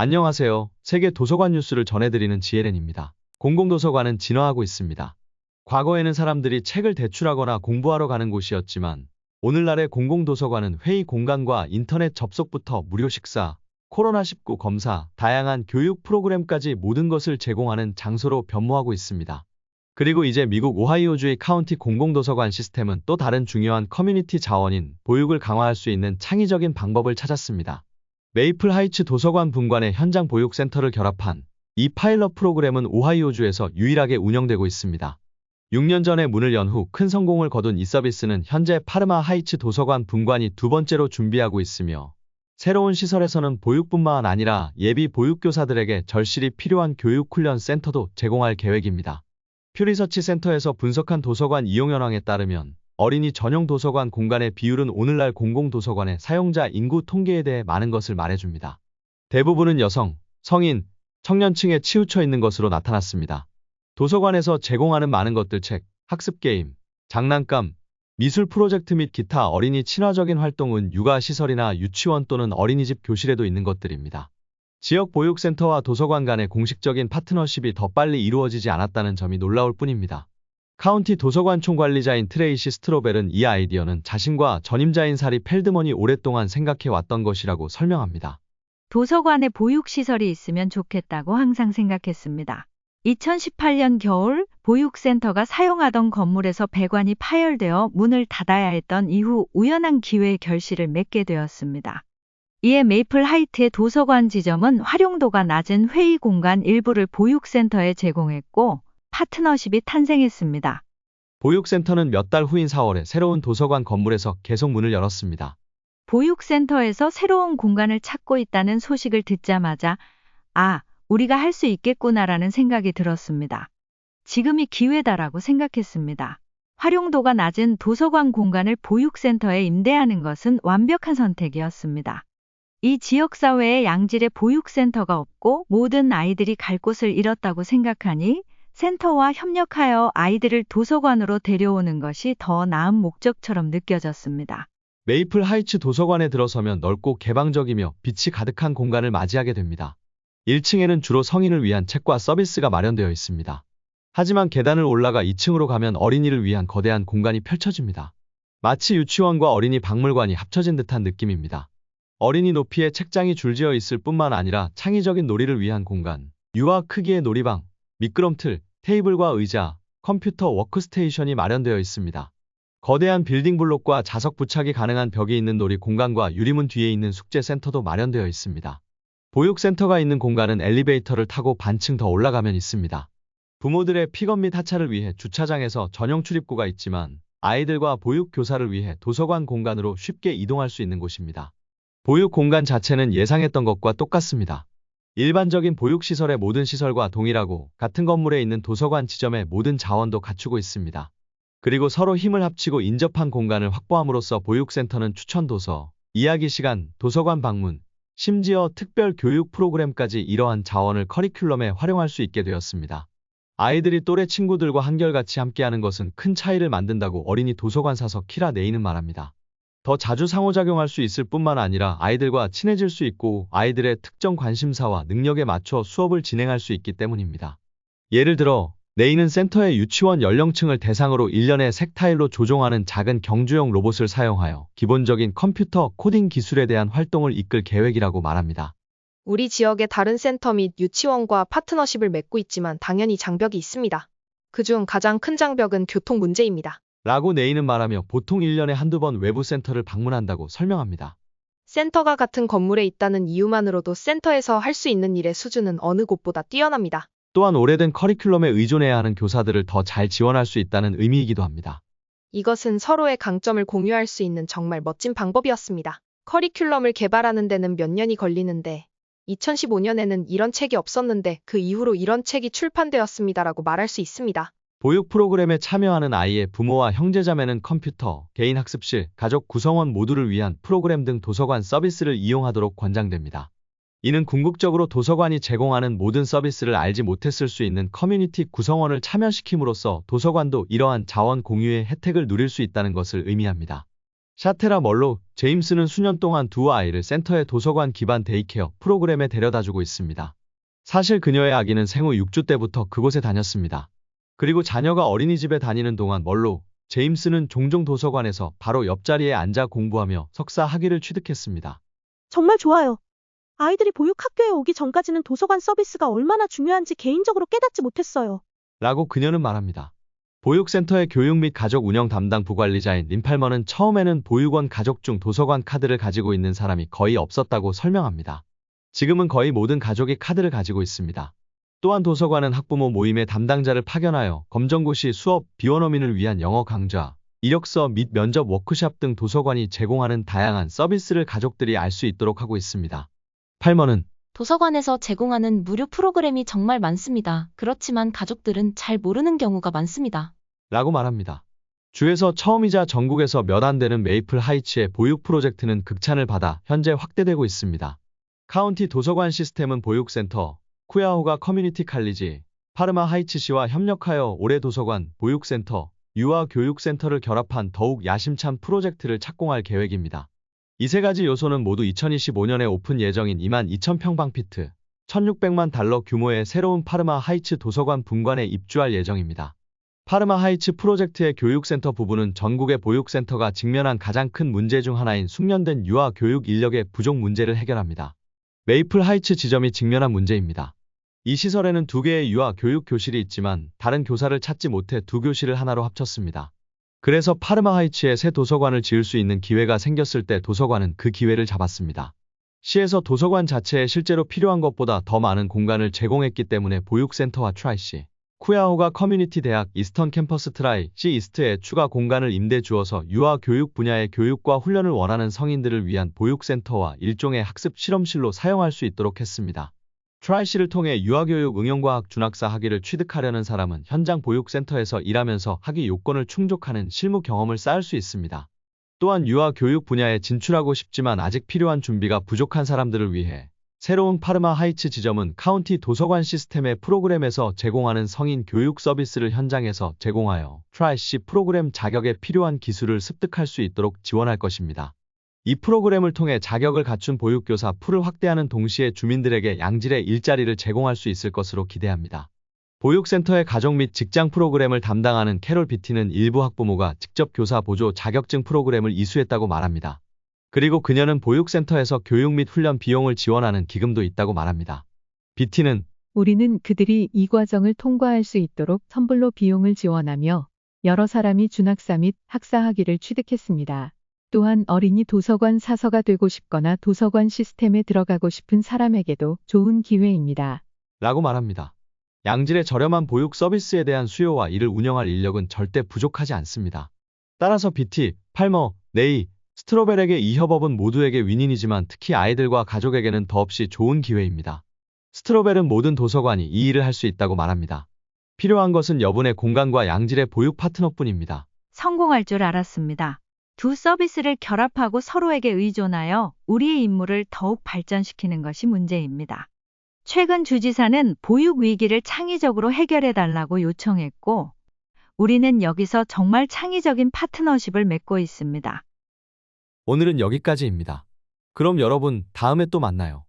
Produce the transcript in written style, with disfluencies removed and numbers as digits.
안녕하세요. 세계 도서관 뉴스를 전해드리는 지혜렌입니다. 공공도서관은 진화하고 있습니다. 과거에는 사람들이 책을 대출하거나 공부하러 가는 곳이었지만 오늘날의 공공도서관은 회의 공간과 인터넷 접속부터 무료 식사, 코로나19 검사, 다양한 교육 프로그램까지 모든 것을 제공하는 장소로 변모하고 있습니다. 그리고 이제 미국 오하이오주의 카운티 공공도서관 시스템은 또 다른 중요한 커뮤니티 자원인 보육을 강화할 수 있는 창의적인 방법을 찾았습니다. 메이플 하이츠 도서관 분관의 현장 보육센터를 결합한 이 파일럿 프로그램은 오하이오주에서 유일하게 운영되고 있습니다. 6년 전에 문을 연 후 큰 성공을 거둔 이 서비스는 현재 파르마 하이츠 도서관 분관이 두 번째로 준비하고 있으며 새로운 시설에서는 보육뿐만 아니라 예비 보육교사들에게 절실히 필요한 교육훈련 센터도 제공할 계획입니다. 퓨리서치 센터에서 분석한 도서관 이용 현황에 따르면 어린이 전용 도서관 공간의 비율은 오늘날 공공도서관의 사용자 인구 통계에 대해 많은 것을 말해줍니다. 대부분은 여성, 성인, 청년층에 치우쳐 있는 것으로 나타났습니다. 도서관에서 제공하는 많은 것들 책, 학습 게임, 장난감, 미술 프로젝트 및 기타 어린이 친화적인 활동은 육아시설이나 유치원 또는 어린이집 교실에도 있는 것들입니다. 지역 보육센터와 도서관 간의 공식적인 파트너십이 더 빨리 이루어지지 않았다는 점이 놀라울 뿐입니다. 카운티 도서관 총관리자인 트레이시 스트로벨은 이 아이디어는 자신과 전임자인 사리 펠드먼이 오랫동안 생각해왔던 것이라고 설명합니다. 도서관에 보육시설이 있으면 좋겠다고 항상 생각했습니다. 2018년 겨울 보육센터가 사용하던 건물에서 배관이 파열되어 문을 닫아야 했던 이후 우연한 기회에 결실을 맺게 되었습니다. 이에 메이플 하이트의 도서관 지점은 활용도가 낮은 회의 공간 일부를 보육센터에 제공했고 파트너십이 탄생했습니다. 보육센터는 몇 달 후인 4월에 새로운 도서관 건물에서 계속 문을 열었습니다. 보육센터에서 새로운 공간을 찾고 있다는 소식을 듣자마자 우리가 할 수 있겠구나라는 생각이 들었습니다. 지금이 기회다라고 생각했습니다. 활용도가 낮은 도서관 공간을 보육센터에 임대하는 것은 완벽한 선택이었습니다. 이 지역사회에 양질의 보육센터가 없고 모든 아이들이 갈 곳을 잃었다고 생각하니 센터와 협력하여 아이들을 도서관으로 데려오는 것이 더 나은 목적처럼 느껴졌습니다. 메이플 하이츠 도서관에 들어서면 넓고 개방적이며 빛이 가득한 공간을 맞이하게 됩니다. 1층에는 주로 성인을 위한 책과 서비스가 마련되어 있습니다. 하지만 계단을 올라가 2층으로 가면 어린이를 위한 거대한 공간이 펼쳐집니다. 마치 유치원과 어린이 박물관이 합쳐진 듯한 느낌입니다. 어린이 높이의 책장이 줄지어 있을 뿐만 아니라 창의적인 놀이를 위한 공간, 유아 크기의 놀이방, 미끄럼틀, 테이블과 의자, 컴퓨터 워크스테이션이 마련되어 있습니다. 거대한 빌딩 블록과 자석 부착이 가능한 벽이 있는 놀이 공간과 유리문 뒤에 있는 숙제센터도 마련되어 있습니다. 보육센터가 있는 공간은 엘리베이터를 타고 반층 더 올라가면 있습니다. 부모들의 픽업 및 하차를 위해 주차장에서 전용 출입구가 있지만 아이들과 보육교사를 위해 도서관 공간으로 쉽게 이동할 수 있는 곳입니다. 보육 공간 자체는 예상했던 것과 똑같습니다. 일반적인 보육시설의 모든 시설과 동일하고 같은 건물에 있는 도서관 지점의 모든 자원도 갖추고 있습니다. 그리고 서로 힘을 합치고 인접한 공간을 확보함으로써 보육센터는 추천 도서, 이야기 시간, 도서관 방문, 심지어 특별 교육 프로그램까지 이러한 자원을 커리큘럼에 활용할 수 있게 되었습니다. 아이들이 또래 친구들과 한결같이 함께하는 것은 큰 차이를 만든다고 어린이 도서관 사서 키라 네이는 말합니다. 더 자주 상호작용할 수 있을 뿐만 아니라 아이들과 친해질 수 있고 아이들의 특정 관심사와 능력에 맞춰 수업을 진행할 수 있기 때문입니다. 예를 들어 네이는 센터의 유치원 연령층을 대상으로 일련의 색 타일로 조종하는 작은 경주용 로봇을 사용하여 기본적인 컴퓨터 코딩 기술에 대한 활동을 이끌 계획이라고 말합니다. 우리 지역의 다른 센터 및 유치원과 파트너십을 맺고 있지만 당연히 장벽이 있습니다. 그중 가장 큰 장벽은 교통 문제입니다. 라고 네이는 말하며 보통 1년에 한두 번 외부 센터를 방문한다고 설명합니다. 센터가 같은 건물에 있다는 이유만으로도 센터에서 할 수 있는 일의 수준은 어느 곳보다 뛰어납니다. 또한 오래된 커리큘럼에 의존해야 하는 교사들을 더 잘 지원할 수 있다는 의미이기도 합니다. 이것은 서로의 강점을 공유할 수 있는 정말 멋진 방법이었습니다. 커리큘럼을 개발하는 데는 몇 년이 걸리는데 2015년에는 이런 책이 없었는데 그 이후로 이런 책이 출판되었습니다라고 말할 수 있습니다. 보육 프로그램에 참여하는 아이의 부모와 형제자매는 컴퓨터, 개인 학습실, 가족 구성원 모두를 위한 프로그램 등 도서관 서비스를 이용하도록 권장됩니다. 이는 궁극적으로 도서관이 제공하는 모든 서비스를 알지 못했을 수 있는 커뮤니티 구성원을 참여시킴으로써 도서관도 이러한 자원 공유의 혜택을 누릴 수 있다는 것을 의미합니다. 샤테라 멀로 제임스는 수년 동안 두 아이를 센터의 도서관 기반 데이케어 프로그램에 데려다주고 있습니다. 사실 그녀의 아기는 생후 6주 때부터 그곳에 다녔습니다. 그리고 자녀가 어린이집에 다니는 동안 멀로 제임스는 종종 도서관에서 바로 옆자리에 앉아 공부하며 석사 학위를 취득했습니다. 정말 좋아요. 아이들이 보육학교에 오기 전까지는 도서관 서비스가 얼마나 중요한지 개인적으로 깨닫지 못했어요. 라고 그녀는 말합니다. 보육센터의 교육 및 가족 운영 담당 부관리자인 림팔머는 처음에는 보육원 가족 중 도서관 카드를 가지고 있는 사람이 거의 없었다고 설명합니다. 지금은 거의 모든 가족이 카드를 가지고 있습니다. 또한 도서관은 학부모 모임의 담당자를 파견하여 검정고시 수업, 비원어민을 위한 영어 강좌, 이력서 및 면접 워크샵 등 도서관이 제공하는 다양한 서비스를 가족들이 알 수 있도록 하고 있습니다. 팔머는 도서관에서 제공하는 무료 프로그램이 정말 많습니다. 그렇지만 가족들은 잘 모르는 경우가 많습니다. 라고 말합니다. 주에서 처음이자 전국에서 몇 안 되는 메이플 하이츠의 보육 프로젝트는 극찬을 받아 현재 확대되고 있습니다. 카운티 도서관 시스템은 보육센터, 쿠야호가 커뮤니티 칼리지, 파르마 하이츠시와 협력하여 올해 도서관, 보육센터, 유아 교육센터를 결합한 더욱 야심찬 프로젝트를 착공할 계획입니다. 이 세 가지 요소는 모두 2025년에 오픈 예정인 22,000평방피트, 1,600만 달러 규모의 새로운 파르마 하이츠 도서관 분관에 입주할 예정입니다. 파르마 하이츠 프로젝트의 교육센터 부분은 전국의 보육센터가 직면한 가장 큰 문제 중 하나인 숙련된 유아 교육 인력의 부족 문제를 해결합니다. 메이플 하이츠 지점이 직면한 문제입니다. 이 시설에는 2개의 유아 교육 교실이 있지만 다른 교사를 찾지 못해 두 교실을 하나로 합쳤습니다. 그래서 파르마 하이츠에 새 도서관을 지을 수 있는 기회가 생겼을 때 도서관은 그 기회를 잡았습니다. 시에서 도서관 자체에 실제로 필요한 것보다 더 많은 공간을 제공했기 때문에 보육센터와 트라이시, 쿠야호가 커뮤니티 대학 이스턴 캠퍼스 트라이 시 이스트에 추가 공간을 임대 주어서 유아 교육 분야의 교육과 훈련을 원하는 성인들을 위한 보육센터와 일종의 학습 실험실로 사용할 수 있도록 했습니다. 트라이시를 통해 유아교육 응용과학 준학사 학위를 취득하려는 사람은 현장 보육센터에서 일하면서 학위 요건을 충족하는 실무 경험을 쌓을 수 있습니다. 또한 유아교육 분야에 진출하고 싶지만 아직 필요한 준비가 부족한 사람들을 위해 새로운 파르마 하이츠 지점은 카운티 도서관 시스템의 프로그램에서 제공하는 성인 교육 서비스를 현장에서 제공하여 트라이시 프로그램 자격에 필요한 기술을 습득할 수 있도록 지원할 것입니다. 이 프로그램을 통해 자격을 갖춘 보육교사 풀을 확대하는 동시에 주민들에게 양질의 일자리를 제공할 수 있을 것으로 기대합니다. 보육센터의 가족 및 직장 프로그램을 담당하는 캐롤 비티는 일부 학부모가 직접 교사 보조 자격증 프로그램을 이수했다고 말합니다. 그리고 그녀는 보육센터에서 교육 및 훈련 비용을 지원하는 기금도 있다고 말합니다. 비티는 우리는 그들이 이 과정을 통과할 수 있도록 선불로 비용을 지원하며 여러 사람이 준학사 및 학사 학위를 취득했습니다. 또한 어린이 도서관 사서가 되고 싶거나 도서관 시스템에 들어가고 싶은 사람에게도 좋은 기회입니다. 라고 말합니다. 양질의 저렴한 보육 서비스에 대한 수요와 이를 운영할 인력은 절대 부족하지 않습니다. 따라서 비티, 팔머, 네이, 스트로벨에게 이 협업은 모두에게 윈윈이지만 특히 아이들과 가족에게는 더없이 좋은 기회입니다. 스트로벨은 모든 도서관이 이 일을 할 수 있다고 말합니다. 필요한 것은 여분의 공간과 양질의 보육 파트너뿐입니다. 성공할 줄 알았습니다. 두 서비스를 결합하고 서로에게 의존하여 우리의 임무를 더욱 발전시키는 것이 문제입니다. 최근 주지사는 보육 위기를 창의적으로 해결해달라고 요청했고, 우리는 여기서 정말 창의적인 파트너십을 맺고 있습니다. 오늘은 여기까지입니다. 그럼 여러분 다음에 또 만나요.